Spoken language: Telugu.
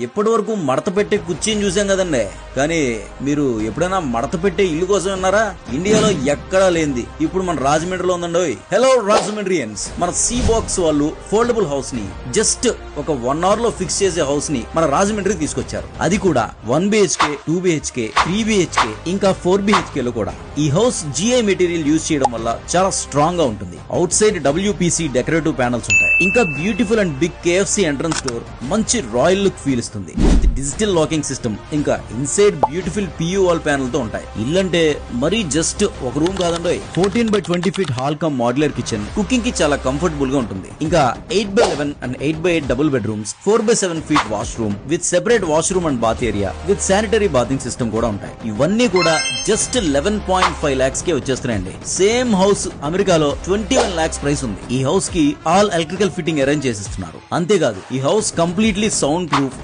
ఇప్పటి వరకు మడత పెట్టే కుర్చీని చూసాం కదండి, కానీ మీరు ఎప్పుడైనా మడత పెట్టే ఇల్లు కోసం ఉన్నారా? ఇండియాలో ఎక్కడా లేనిది ఇప్పుడు మన రాజమండ్రిలో ఉందండి. హలో రాజమండ్రియన్స్, మన సీ బాక్స్ వాళ్ళు ఫోల్డబుల్ హౌస్ ని జస్ట్ ఒక 1 hour లో ఫిక్స్ చేసే హౌస్ ని మన రాజమండ్రికి తీసుకొచ్చారు. అది కూడా 1 BHK, 2 BHK, 3 BHK ఇంకా 4 BHK లో కూడా. ఈ హౌస్ GI మెటీరియల్ యూజ్ చేయడం వల్ల చాలా స్ట్రాంగ్ గా ఉంటుంది. Outside WPC decorative panels ఉంటాయి. ఇంకా beautiful and big KFC entrance door మంచి రాయల్ లుక్ ఫీల్ ఇస్తుంది. డిజిటల్ లాకింగ్ సిస్టమ్ ఇంకా inside beautiful PU wall panel తో ఉంటాయి. ఇల్లంటే మరీ జస్ట్ ఒక రూమ్ కాదండి. 14x20 feet hall come modular kitchen, cooking కి చాలా కంఫర్టబుల్ గా ఉంటుంది. ఇంకా 8x11 and 8x8 double bedrooms, 4x7 feet washroom with separate washroom and bath area with sanitary bathing system కూడా ఉంటాయి. ఇవన్నీ కూడా జస్ట్ 11.5 lakhs కే వచ్చేస్తున్నాయండి. సేమ్ హౌస్ అమెరికాలో 21 lakhs ప్రైస్ ఉంది. ఈ హౌస్ కి ఆల్ ఎలక్ట్రికల్ ఫిట్టింగ్ అరేంజ్ చేసిస్తున్నారు. అంతేకాదు ఈ హౌస్ కంప్లీట్లీ సౌండ్ ప్రూఫ్,